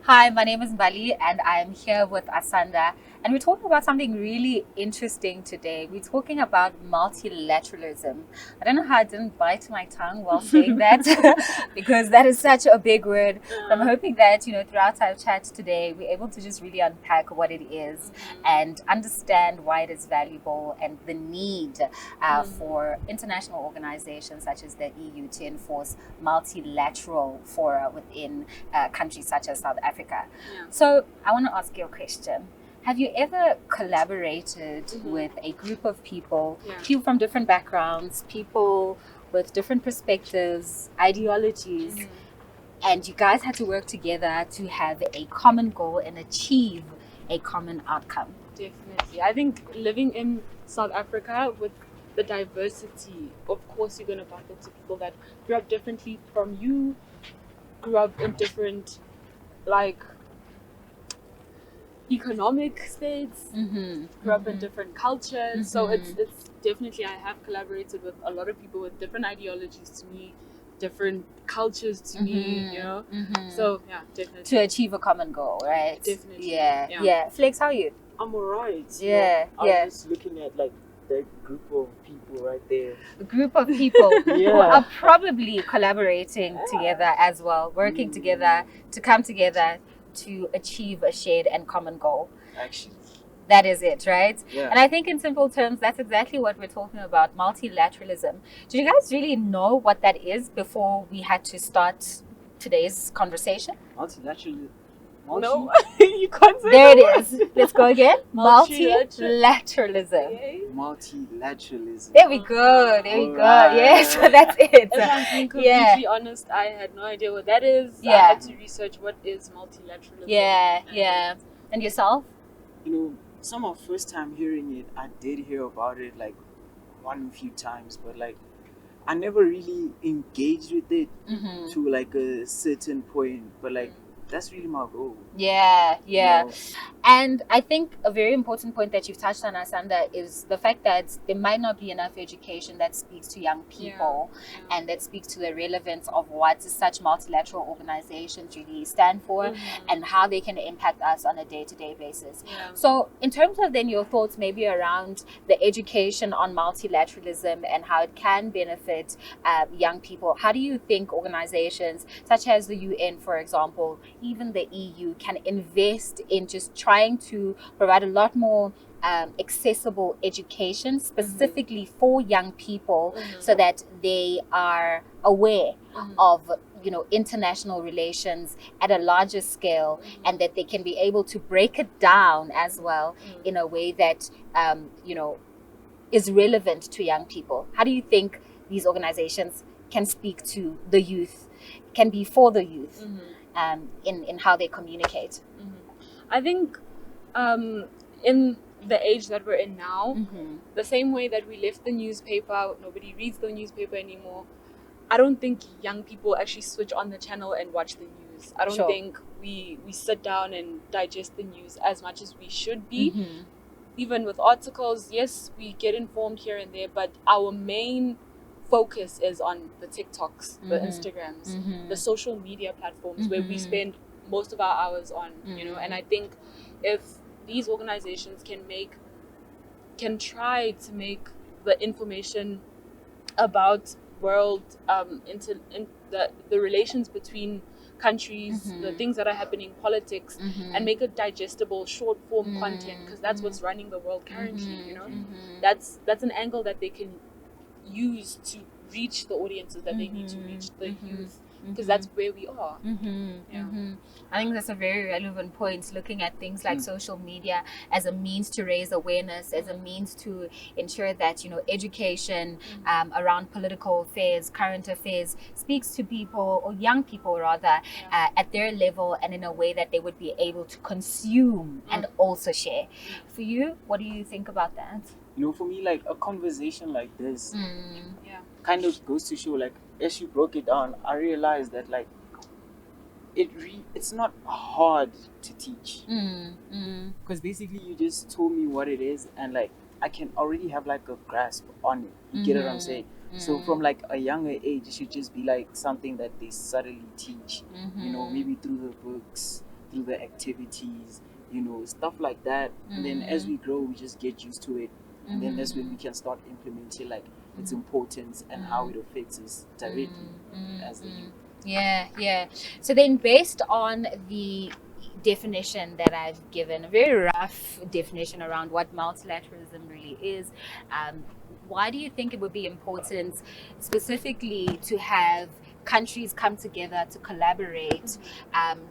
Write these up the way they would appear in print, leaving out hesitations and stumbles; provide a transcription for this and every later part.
Hi, my name is Mbali and I'm here with Asanda, and we're talking about something really interesting today. We're talking about multilateralism. I don't know how I didn't bite my tongue while saying that because that is such a big word. I'm hoping that, throughout our chat today, we're able to just really unpack what it is and understand why it is valuable and the need for international organizations such as the EU to enforce multilateral fora within countries such as South Africa. Yeah. So I want to ask you a question. Have you ever collaborated with a group of people, people from different backgrounds, people with different perspectives, ideologies, and you guys had to work together to have a common goal and achieve a common outcome? Definitely. I think living in South Africa with the diversity, of course, you're going to bump into people that grew up differently from you, grew up in different, economic states, grew up in different cultures. So it's definitely, I have collaborated with a lot of people with different ideologies to me, different cultures to me, So yeah, definitely. To achieve a common goal, right? Definitely. Yeah. Flex, how are you? I'm alright. Yeah. I was just looking at that group of people right there. A group of people who Yeah. are probably collaborating together as well, working together to come together to achieve a shared and common goal. Actually. That is it, right? Yeah. And I think in simple terms, that's exactly what we're talking about, multilateralism. Do you guys really know what that is before we had to start today's conversation? Multilateralism. No, you can't say There that it is. Let's go again. Multilateralism. Multilateralism. There we go. There we go. Alright. Yes, that's it. If I'm being completely honest, I had no idea what that is. Yeah. I had to research what is multilateralism. Yeah. And yourself? Some of first time hearing it, I did hear about it one few times, but I never really engaged with it to a certain point. But that's really my goal. Yeah. You know? And I think a very important point that you've touched on, Asanda, is the fact that there might not be enough education that speaks to young people and that speaks to the relevance of what such multilateral organizations really stand for and how they can impact us on a day-to-day basis. Yeah. So in terms of then your thoughts maybe around the education on multilateralism and how it can benefit young people, how do you think organizations such as the UN, for example, even the EU, can invest in just trying to provide a lot more accessible education specifically for young people so that they are aware of international relations at a larger scale and that they can be able to break it down as well in a way that is relevant to young people? How do you think these organizations can speak to the youth, can be for the youth in how they communicate? I think in the age that we're in now, the same way that we left the newspaper, nobody reads the newspaper anymore. I don't think young people actually switch on the channel and watch the news. I don't think we sit down and digest the news as much as we should be. Even with articles, yes, we get informed here and there, but our main focus is on the TikToks, the Instagrams, the social media platforms where we spend most of our hours on, and I think if these organizations can try to make the information about world the relations between countries, the things that are happening, politics, and make it digestible, short form content, because that's what's running the world currently. That's an angle that they can use to reach the audiences that they need to reach, the youth, because that's where we are. I think that's a very relevant point, looking at things like social media as a means to raise awareness, as a means to ensure that education around political affairs, current affairs, speaks to people, or young people rather, at their level and in a way that they would be able to consume and also share. For you, what do you think about that? For me, a conversation like this kind of goes to show, as you broke it down, I realized that it's not hard to teach, because basically you just told me what it is, and I can already have a grasp on it. You get what I'm saying? So from a younger age, it should just be something that they subtly teach, maybe through the books, through the activities, stuff like that. And then as we grow, we just get used to it. And then that's when we can start implementing like its importance and how it affects us directly as the youth. Yeah. So then, based on the definition that I've given, a very rough definition around what multilateralism really is, why do you think it would be important specifically to have countries come together to collaborate,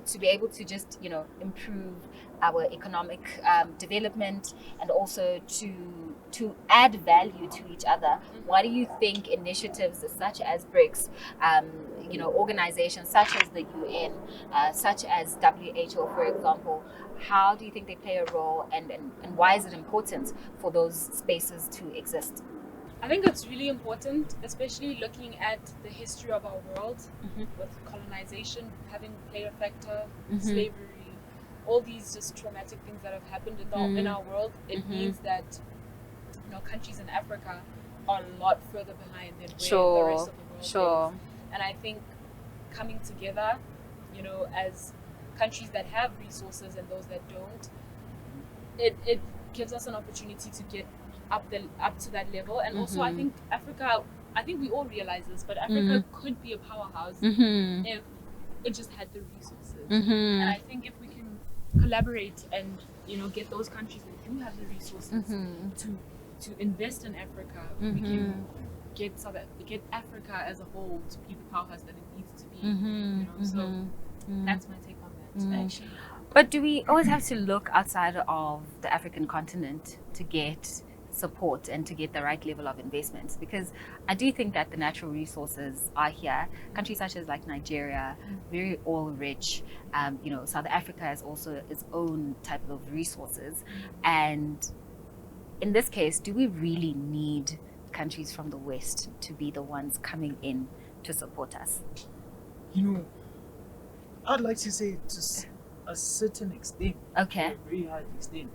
to be able to just, improve our economic development, and also to add value to each other? Why do you think initiatives such as BRICS, organizations such as the UN, such as WHO, for example, how do you think they play a role, and why is it important for those spaces to exist? I think it's really important, especially looking at the history of our world, with colonization having played a factor, slavery, all these just traumatic things that have happened in our world. It means that countries in Africa are a lot further behind than where the rest of the world is. And I think coming together, as countries that have resources and those that don't, it gives us an opportunity to get up to that level. And also I think we all realize this, but Africa could be a powerhouse if it just had the resources. And I think if we can collaborate and get those countries that do have the resources to invest in Africa, we can get Africa as a whole to be the powerhouse that it needs to be. So that's my take on that. Actually. But do we always have to look outside of the African continent to get support and to get the right level of investments? Because I do think that the natural resources are here. Countries such as like Nigeria, very oil rich. South Africa has also its own type of resources. And in this case, do we really need countries from the West to be the ones coming in to support us? I'd like to say to a certain extent, Okay. to a very high extent,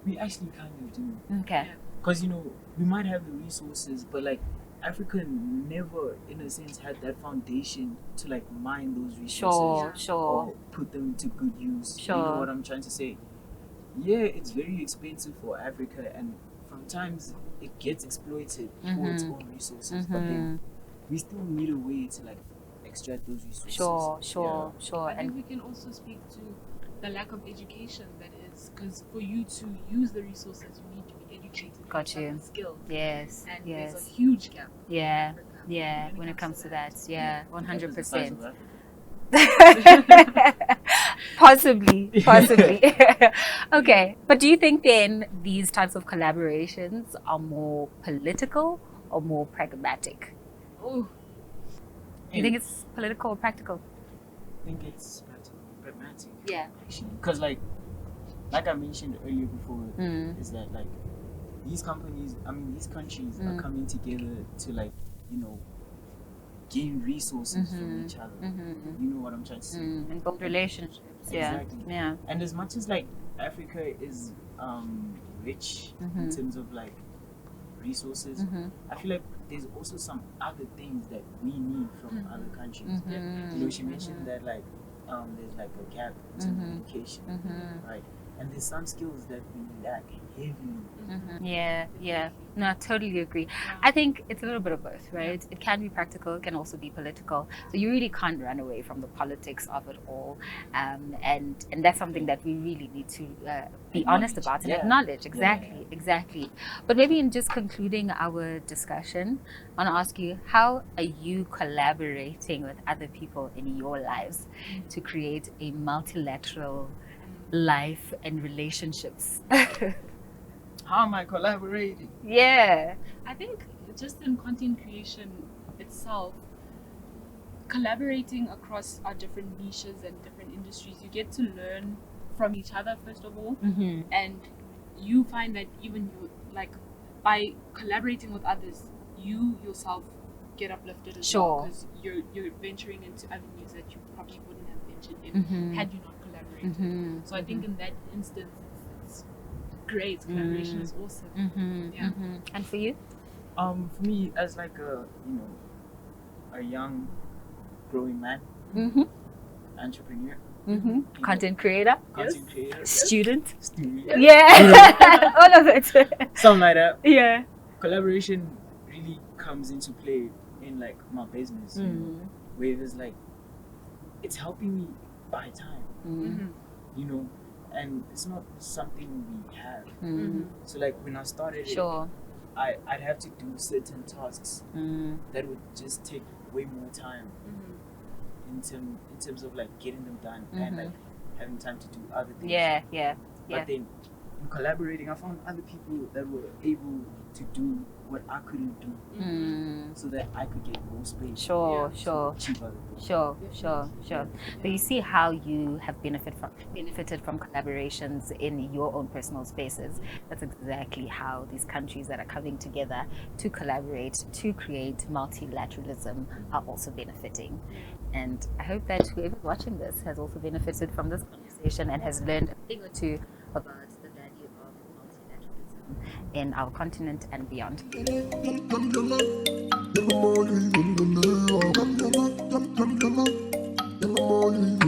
we actually kind of do. Okay. Because, we might have the resources, but like Africa never, in a sense, had that foundation to like mine those resources. Sure. Or put them to good use. Sure. You know what I'm trying to say? Yeah, it's very expensive for Africa, and sometimes it gets exploited for its own resources. But then we still need a way to like extract those resources. Sure. I think we can also speak to the lack of education that is, because for you to use the resources, you need to be educated. Got you. Skilled. Yes. And yes. there's a huge gap. Yeah. When it comes to that. Yeah. 100%. Possibly. Okay, but do you think then these types of collaborations are more political or more pragmatic? Oh, You think it's political or practical? I think it's pragmatic. Yeah. Actually, because like I mentioned earlier before, is that like these countries are coming together to like gain resources from each other. You know what I'm trying to say? And build relationships. Exactly. Yeah. And as much as like Africa is rich in terms of like resources, I feel like there's also some other things that we need from other countries. She mentioned that like there's like a gap in terms of education, right? And there's some skills that we lack heavily. Yeah. No, I totally agree. I think it's a little bit of both, right? It can be practical, it can also be political. So you really can't run away from the politics of it all. And that's something that we really need to be honest about and acknowledge. Exactly. But maybe in just concluding our discussion, I want to ask you, how are you collaborating with other people in your lives to create a multilateral life and relationships? How am I collaborating? Yeah. I think just in content creation itself, collaborating across our different niches and different industries, you get to learn from each other first of all, and you find that even you, like, by collaborating with others, you yourself get uplifted as well, because you're venturing into avenues that you probably wouldn't have ventured in had you not collaborated. So I think in that instance, it's great. Collaboration is awesome. And for you? For me, as like a young growing man, entrepreneur, Content creator, content creator, student, student, yeah, all of it. something like that. Yeah. Collaboration really comes into play in like my business, you know, where it's like it's helping me buy time, you know, and it's not something we have. So like when I started Sure. I'd have to do certain tasks that would just take way more time in terms of like getting them done and like having time to do other things. Yeah. But then in collaborating, I found other people that were able to do what I couldn't do, so that I could get more space. Sure. to achieve other things. Sure. So you see how you have benefited from collaborations in your own personal spaces. That's exactly how these countries that are coming together to collaborate to create multilateralism are also benefiting. And I hope that whoever's watching this has also benefited from this conversation and has learned a thing or two about the value of multilateralism in our continent and beyond. Yalla